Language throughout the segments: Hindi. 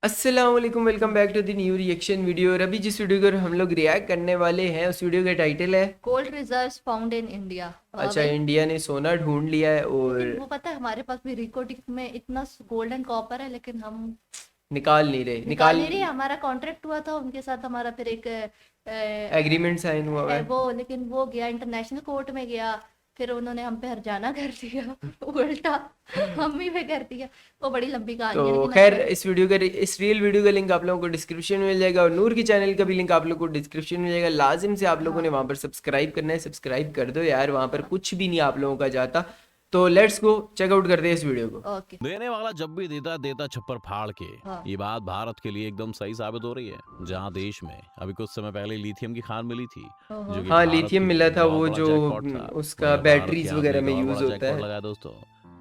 अस्सलाम वालेकुम, welcome back to the new reaction video. और अभी जिस वीडियो को हम लोग रिएक्ट करने वाले हैं उस वीडियो का टाइटल है gold reserves found in India. अच्छा, भाई, इंडिया ने सोना ढूंढ लिया है लेकिन और वो पता है हमारे पास भी रिकॉर्डिंग में इतना गोल्ड एंड कॉपर है, लेकिन हम निकाल नहीं रहे। निकाल नहीं रहे। हमारा कॉन्ट्रैक्ट हुआ था उनके साथ, हमारा फिर एक एग्रीमेंट साइन हुआ है। वो, लेकिन वो गया इंटरनेशनल कोर्ट में गया। फिर उन्होंने हम पे हरजाना कर दिया उल्टा हम ही पे कर दिया। वो बड़ी लंबी तो कहानी है, लेकिन खैर अच्छा। इस रियल वीडियो का लिंक आप लोगों को डिस्क्रिप्शन में मिल जाएगा और नूर की चैनल का भी लिंक आप लोगों को डिस्क्रिप्शन में मिल जाएगा। लाजिम से आप लोगों ने हाँ, वहाँ पर सब्सक्राइब करना है, सब्सक्राइब कर दो यार, वहाँ पर कुछ भी नहीं आप लोगों का जाता। तो लेट्स गो चेकआउट करते हैं इस वीडियो को। ओके। देने वाला जब भी देता देता छप्पर फाड़ के। हाँ, ये बात भारत के लिए एकदम सही साबित हो रही है, जहां देश में अभी कुछ समय पहले लिथियम की खान मिली थी, ओहो। जो कि हाँ, भारत लिथियम के मिला लिए था, बहुत वो बड़ा जो जैकपॉट था। उसका वहीं अब भारत के बैटरीज हाथ में वगैरह एक में और यूज बड़ा होता जैकपॉट है। लगा है दोस्तों।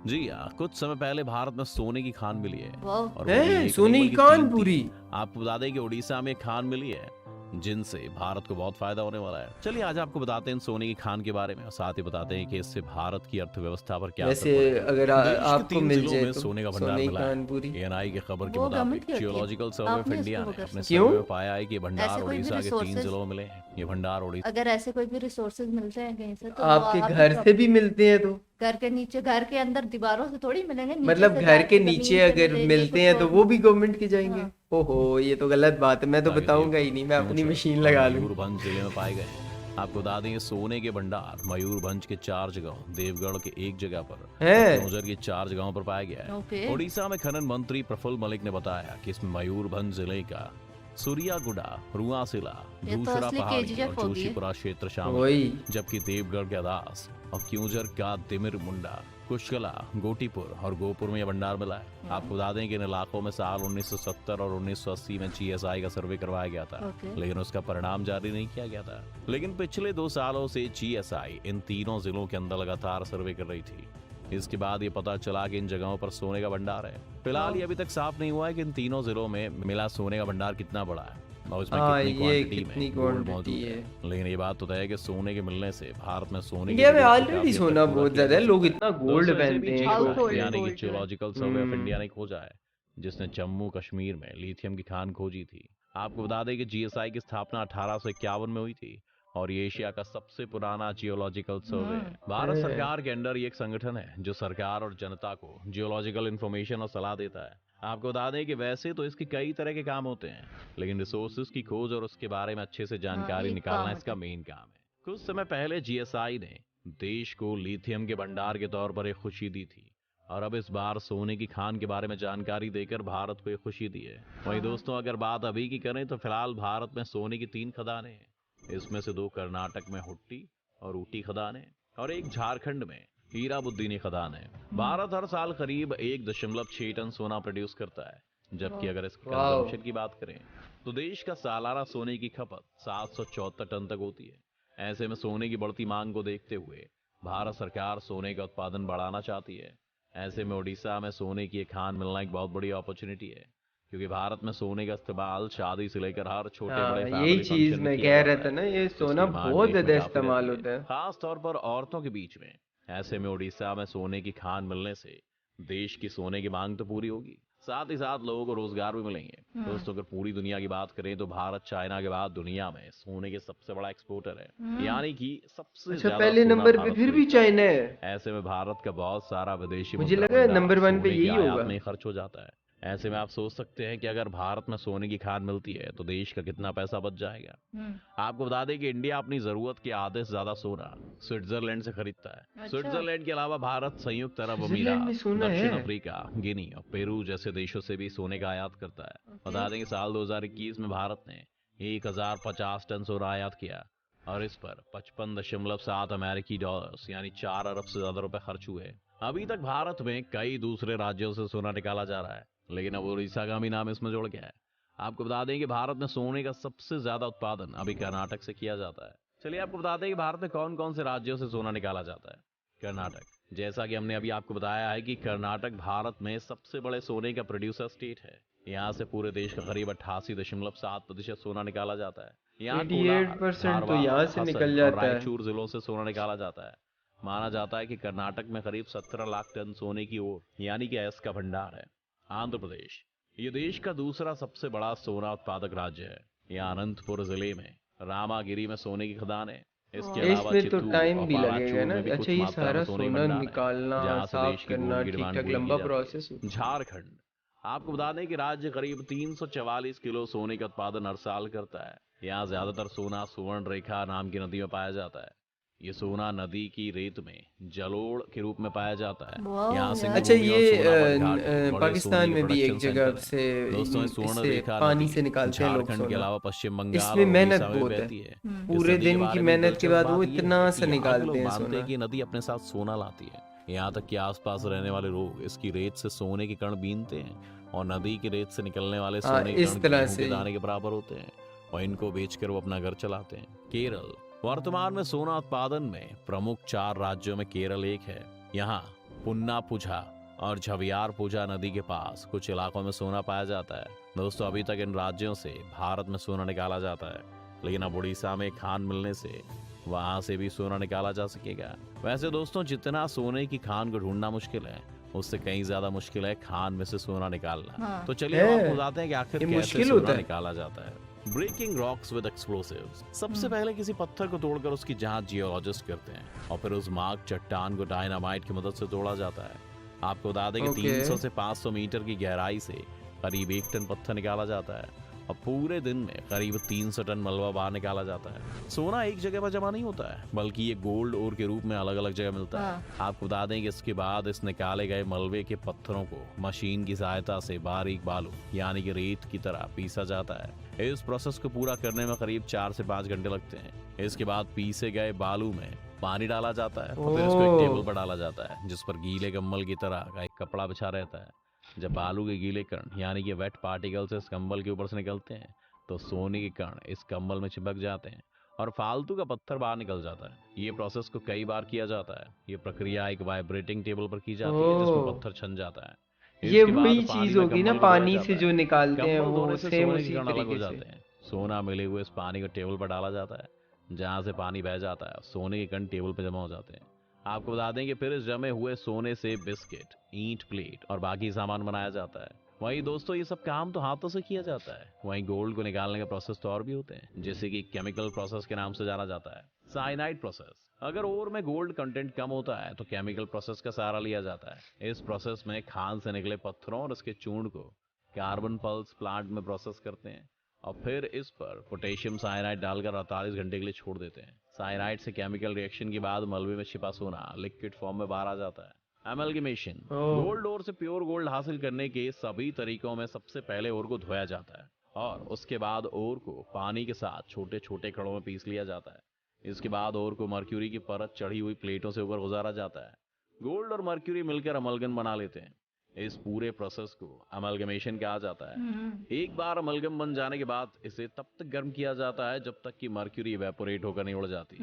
जी हाँ, कुछ समय पहले भारत में सोने की खान मिली है, वाह। और वो भी है एक नहीं सोने की बल्कि कान तीन पूरी। तीन। आपको बता दें कि उड़ीसा में एक खान मिली है, जिनसे भारत को बहुत फायदा होने वाला है। चलिए आज आपको बताते हैं सोने की खान के बारे में, और साथ ही बताते हैं कि इससे भारत की अर्थव्यवस्था पर क्या असर वैसे अगर पड़ेगा। देश के आपको 3 मिल जिलों जाए में तो सोने का भंडार सोने की मिला है। कान पूरी। एएनआई की खबर के वो गवर्नमेंट मुताबिक की होती है, जियोलॉजिकल सर्वे आप ऑफ नहीं इंडिया उसको वो ने कर अपने सकते। क्यों? सर्वे में पाया है कि ये भंडार ऐसे कोई भी उड़ीसा के 3 रिसोर्सेज, जिलों में मिले हैं। ये भंडार उड़ीसा अगर ऐसे कोई भी रिसोर्सेज मिलते हैं कहीं से, तो वो आपके आपकी घर से भी मिलते हैं तो घर के नीचे, घर के अंदर दीवारों से थोड़ी मिलेंगे, नीचे मतलब से घर के जाके नीचे जमीन से अगर मिलेंगे मिलते कुछ हैं तो और। वो भी गवर्नमेंट के जाएंगे? हाँ। ओहो, ये तो गलत बात है, मैं तो के बताऊंगा ही देवगढ़, नहीं, मैं अपनी क्योंचर मशीन और लगा लूं। मयूरभंज जिले में पाए गए हैं। आपको बता दें, ये सोने के भंडार मयूरभंज के 4 जगह, देवगढ़ के 1 जगह पर और है। क्योंझर की 4 जगहों पर पाया गया है। ओके। उड़ीसा में खनन मंत्री प्रफुल्ल मलिक ने बताया कि इसमें मयूरभंज जिले का सूरियागुड़ा, रुआसिला, ये तो धूसरा असली पहाड़ी और केजीएफ होगी। जोशीपुरा क्षेत्र शामिल वही। है, जबकि देवगढ़ के अदास और क्योंझर का तिमिर मुंडा, कुशकला, गोटीपुर और गोपुर में यह भंडार मिला है। आपको बता दें कि इन इलाकों में साल 1970 और 1980 में जीएसआई का सर्वे करवाया गया था, ओके। लेकिन उसका परिणाम जारी नहीं किया गया था। लेकिन पिछले 2 सालों से जीएसआई इन तीनों जिलों के अंदर लगातार सर्वे कर रही थी। इसके बाद ये पता चला कि इन जगहों पर सोने का भंडार है। फिलहाल ये अभी तक साफ नहीं हुआ है कि इन तीनों जिलों में मिला सोने का भंडार कितना बड़ा है और इसमें हाँ, कितनी ये क्वांटिटी कितनी में गोल्ड क्वांटिटी मौजूद है। है। लेकिन ये बात तो तय है कि सोने के मिलने से भारत में सोने की इंडिया में जरूरत को ऑलरेडी काफी हद सोना तक पूरा बहुत किया ज्यादा जा है, लोग सकता है। इतना गोल्ड दोस्तों ऐसे भी पहनते हैं GSI तो Household यानी कि gold जो है। जियोलॉजिकल सर्वे ऑफ इंडिया ने खोजा है, जिसने जम्मू कश्मीर में लिथियम की खान खोजी थी। आपको बता दें कि जीएसआई की स्थापना 1851 में हुई थी और ये एशिया का सबसे पुराना जियोलॉजिकल सर्वे है। भारत है। सरकार के अंडर ये एक संगठन है जो सरकार और जनता को जियोलॉजिकल इंफॉर्मेशन और सलाह देता है। आपको बता दें कि वैसे तो इसके कई तरह के काम होते हैं, लेकिन रिसोर्सेज की खोज और उसके बारे में अच्छे से हाँ, जानकारी एक निकालना काम इसका होता मेन काम है। कुछ समय पहले जीएसआई ने देश को लिथियम के भंडार के तौर पर एक खुशी दी थी, और अब इस बार सोने की खान के बारे में जानकारी देकर भारत को एक खुशी दी है। वहीं दोस्तों, अगर बात अभी की करें तो फिलहाल भारत में सोने की 3 खदानें हैं। इसमें से 2 कर्नाटक में हुट्टी और ऊटी खदानें, और एक झारखंड में हीराबुद्दीनी खदान है। भारत हर साल करीब 1.6 टन सोना प्रोड्यूस करता है, जबकि अगर इसके वाओ। कंजम्पशन की बात करें तो देश का सालाना सोने की खपत 774 टन तक होती है। ऐसे में सोने की बढ़ती मांग को देखते हुए भारत सरकार सोने का उत्पादन बढ़ाना चाहती है। ऐसे में उड़ीसा में सोने की एक खान मिलना एक बहुत बड़ी अपॉर्चुनिटी है, क्योंकि भारत में सोने का इस्तेमाल शादी से लेकर हर छोटे बड़े हाँ, यही फैमिली चीज फंक्शन में मैं किया कह रहा जाता था है। ना, ये सोना इसकी डिमांड बहुत देश में ज्यादा काफी इस्तेमाल रहती है, होता है। खास तौर पर औरतों के बीच में। ऐसे में उड़ीसा में सोने की खान मिलने से देश की सोने की मांग तो पूरी होगी, साथ ही साथ लोगों को रोजगार भी मिलेंगे। दोस्तों, अगर पूरी दुनिया की बात करें तो भारत चाइना के बाद दुनिया में सोने के सबसे बड़ा एक्सपोर्टर है, यानी कि सबसे अच्छा, ज्यादा पहले सोना नंबर पे भारत फिर भी खरीदता है। चाइना है? ऐसे में भारत का बहुत सारा विदेशी मुझे मुद्रा लगा भंडार नंबर 1 पे सोने की यही आयात होगा। में ही खर्च हो जाता है। ऐसे में आप सोच सकते हैं कि अगर भारत में सोने की खान मिलती है तो देश का कितना पैसा बच जाएगा। आपको बता दें कि इंडिया अपनी जरूरत के आधे से ज्यादा सोना स्विट्जरलैंड से खरीदता है। अच्छा। स्विट्जरलैंड के अलावा भारत संयुक्त अरब स्विट्जरलैंड में अमीरात, सोना है? दक्षिण अफ्रीका, गिनी और पेरू जैसे देशों से भी सोने का आयात करता है। बता दें कि साल 2021 में भारत ने 1050 टन सोना आयात किया, और इस पर 55.7 अमेरिकी डॉलर्स यानी 4 अरब से ज्यादा रुपए खर्च हुए। अभी तक भारत में कई दूसरे राज्यों से सोना निकाला जा रहा है, लेकिन अब उड़ीसा का भी नाम इसमें जुड़ गया है। आपको बता दें कि भारत में सोने का सबसे ज्यादा उत्पादन अभी कर्नाटक से किया जाता है। चलिए आपको बता दें कि भारत में कौन कौन से राज्यों से सोना निकाला जाता है। कर्नाटक, जैसा कि हमने अभी आपको बताया है कि कर्नाटक भारत में सबसे बड़े सोने का प्रोड्यूसर स्टेट है। यहाँ से पूरे देश का करीब 88.7% सोना निकाला जाता है। यहाँ कोलार, 88% तो धारवाड़, यहाँ से हसन निकल और जाता है। रायचूर जिलों से सोना निकाला जाता है। माना जाता है कि कर्नाटक में करीब 17 लाख टन सोने की ओर यानी कि अयस्क का भंडार है। आंध्र प्रदेश, ये देश का दूसरा सबसे बड़ा सोना उत्पादक राज्य है। यहाँ अनंतपुर जिले में रामागिरी में सोने की खदान है। इसके अलावा इसमें तो चित्तूर टाइम और भी लगेगा पाराचूर ना। में भी अच्छा, कुछ ये मात्रा में सारा सोने के सोना भंडार है, निकालना, जहाँ से साफ देश की करना, गोल्ड की ठीक डिमांड ठाक पूरी की लंबा जाती प्रोसेस है। होता है। झारखंड, आपको बता दें कि राज्य करीब 344 किलो सोने का उत्पादन हर साल करता है। यहाँ ज्यादातर सोना सुवर्ण रेखा नाम की नदी में पाया जाता है। ये सोना नदी की रेत में जलोढ़ के रूप में पाया जाता है। वाह यहाँ यार। अच्छा, सिंगभूमि और ये सोनापत घाटी बड़े पाकिस्तान सोने के में भी एक प्रोडक्शन जगह सेंटर से हैं। दोस्तों, इस स्वर्ण इससे रेखा पानी नदी से निकालते हैं लोग झारखंड के सोना। अलावा पश्चिम बंगाल इसमें और मेहनत उड़ीसा में भी बहुत है। बहती है। इस पूरे नदी के दिन की बारे में मेहनत के दिलचस्प बाद बात वो ये है इतना कि सा यहाँ के निकालते लोग हैं मानते सोना। हैं कि नदी अपने साथ सोना लाती है। यहाँ तक कि आसपास रहने वाले लोग इसकी रेत से सोने के कण बीनते हैं और नदी की रेत से निकलने वाले हाँ, सोने के इस कण तरह गेहूं से के ही। दाने के बराबर होते हैं और इनको बेचकर वो अपना घर चलाते हैं। केरल, वर्तमान में सोना उत्पादन में प्रमुख 4 राज्यों में केरल एक है। यहाँ पुन्नापुझा और झवियारपुझा नदी के पास कुछ इलाकों में सोना पाया जाता है। दोस्तों, अभी तक इन राज्यों से भारत में सोना निकाला जाता है, लेकिन अब उड़ीसा में खान मिलने से वहां से भी सोना निकाला जा सकेगा। वैसे दोस्तों, जितना सोने की खान को ढूंढना मुश्किल है, उससे कहीं ज्यादा मुश्किल है खान में से सोना निकालना। हाँ। तो चलिए हम है। आपको बताते हैं कि आखिर ये कैसे मुश्किल सोना होता है। निकाला जाता है। Breaking rocks with explosives. सबसे पहले किसी पत्थर को तोड़कर उसकी जांच जियोलॉजिस्ट करते हैं और फिर उस मार्क चट्टान को डायनामाइट की मदद से तोड़ा जाता है। आपको बता दें कि ओके। 300 से 500 मीटर की गहराई से करीब 1 टन पत्थर निकाला जाता है और पूरे दिन में करीब 300 टन मलबा बाहर निकाला जाता है। सोना एक जगह पर जमा नहीं होता है, बल्कि ये गोल्ड ओर के रूप में अलग अलग जगह मिलता है। आपको बता दें कि इसके बाद इस निकाले गए मलबे के पत्थरों को मशीन की सहायता से बारीक बालू यानी कि रेत की तरह पीसा जाता है। इस प्रोसेस को पूरा करने में करीब 4 से 5 घंटे लगते हैं। इसके बाद पीसे गए बालू में पानी डाला जाता है और फिर इसको एक टेबल पर डाला जाता है, जिस पर गीले कंबल की तरह का एक कपड़ा बिछा रहता है। जब बालू के गीले कण यानी कि वेट पार्टिकल्स इस कंबल के ऊपर से निकलते हैं तो सोने के कण इस कंबल में चिपक जाते हैं और फालतू का पत्थर बाहर निकल जाता है। ये प्रोसेस को कई बार किया जाता है। ये प्रक्रिया एक वाइब्रेटिंग टेबल पर की जाती है, जिसमें ओह। पत्थर छन जाता है। ये इसके बाद वही पानी चीज में होगी ना, कंबल को धोया पानी जाता से है। जो निकालते हैं कंबल वो धोने से सेम सोने के उसी कण अलग हो तरीके जाते से। हैं। सोना मिले हुए इस पानी को टेबल पर डाला जाता है, जहां से पानी बह जाता है। सोने के कण टेबल पर जमा हो जाते हैं। आपको बता दें कि फिर इस जमे हुए सोने से बिस्किट, ईंट प्लेट और बाकी सामान बनाया जाता है। वहीं दोस्तों, ये सब काम तो हाथों से किया जाता है। वहीं गोल्ड को निकालने के प्रोसेस तो और भी होते हैं, जैसे कि केमिकल प्रोसेस के नाम से जाना जाता है, साइनाइड प्रोसेस। अगर ओर में गोल्ड कंटेंट कम होता है तो केमिकल प्रोसेस का सहारा लिया जाता है। इस प्रोसेस में खान से निकले पत्थरों और इसके चूर्ण को कार्बन पल्स प्लांट में प्रोसेस करते हैं और फिर इस पर पोटेशियम साइनाइड डालकर 48 घंटे के लिए छोड़ देते हैं। साइनाइड से केमिकल रिएक्शन के बाद मलबे में छिपा सोना लिक्विड फॉर्म में बाहर आ जाता है। एमलगेमेशन, ओह। गोल्ड ओर से प्योर गोल्ड हासिल करने के सभी तरीकों में सबसे पहले ओर को धोया जाता है और उसके बाद ओर को पानी के साथ छोटे छोटे कणों में पीस लिया जाता है। इसके बाद ओर को मर्क्यूरी की परत चढ़ी हुई प्लेटों से ऊपर गुजारा जाता है। गोल्ड और मर्क्यूरी मिलकर अमलगम बना लेते हैं। इस पूरे प्रोसेस को अमलगमेशन कहा जाता है। एक बार अमलगम बन जाने के बाद इसे तब तक गर्म किया जाता है जब तक कि मर्क्यूरी इवेपोरेट होकर नहीं उड़ जाती।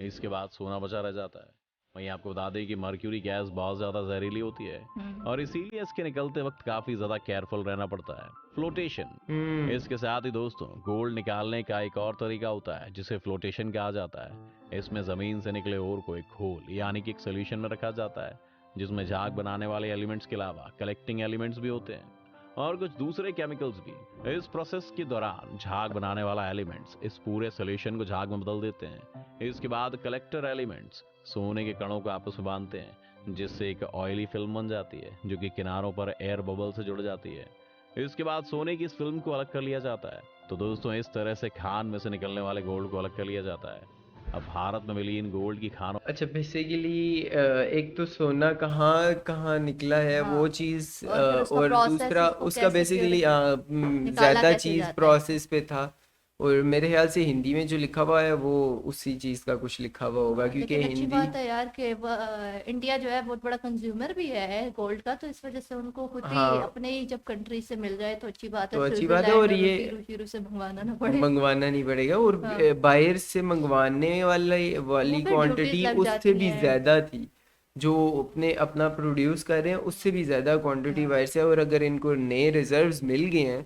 इसके बाद सोना बचा रह जाता है। वहीं आपको बता दें कि मर्क्यूरी गैस बहुत ज्यादा जहरीली होती है और इसीलिए इसके निकलते वक्त काफी ज्यादा केयरफुल रहना पड़ता है। फ्लोटेशन, इसके साथ ही दोस्तों गोल्ड निकालने का एक और तरीका होता है जिसे फ्लोटेशन कहा जाता है। इसमें जमीन से निकले ओर को एक घोल यानी कि एक सोल्यूशन में रखा जाता है, जिसमें झाग बनाने वाले एलिमेंट्स के अलावा कलेक्टिंग एलिमेंट्स भी होते हैं और कुछ दूसरे केमिकल्स भी। इस प्रोसेस के दौरान झाग बनाने वाला एलिमेंट्स इस पूरे सॉल्यूशन को झाग में बदल देते हैं। इसके बाद कलेक्टर एलिमेंट्स सोने के कणों को आपस में बांधते हैं, जिससे एक ऑयली फिल्म बन जाती है जो कि किनारों पर एयर बबल से जुड़ जाती है। इसके बाद सोने की इस फिल्म को अलग कर लिया जाता है। तो दोस्तों, इस तरह से खान में से निकलने वाले गोल्ड को अलग कर लिया जाता है। अब भारत में मिली इन गोल्ड की खानों अच्छा, बेसिकली एक तो सोना कहाँ कहाँ निकला है वो चीज़, और फिर उसका और process, दूसरा उसको उसका कैसे बेसिकली निकाला ज़्यादा कैसे चीज़ जाता है। प्रोसेस पे था। और मेरे ख्याल से हिंदी में जो लिखा हुआ है वो उसी चीज़ का कुछ लिखा हुआ होगा, क्योंकि लेकिन अच्छी हिंदी बात है यार कि इंडिया जो है बहुत बड़ा कंज्यूमर भी है गोल्ड का, तो इस वजह से उनको खुद ही हाँ। अपने ही जब कंट्री से मिल जाए तो अच्छी बात तो है। अच्छी बात है। और ये शुरू से मंगवाना ना पड़े। मंगवाना नहीं पड़ेगा, और बाहर से मंगवाने वाली वो फिर क्वांटिटी ड्यूटीज लग उससे जाती भी हैं। ज़्यादा थी। जो अपना प्रोड्यूस कर रहे हैं उससे भी ज़्यादा क्वांटिटी बाहर से है। और अगर इनको नए रिजर्व्स मिल गए हैं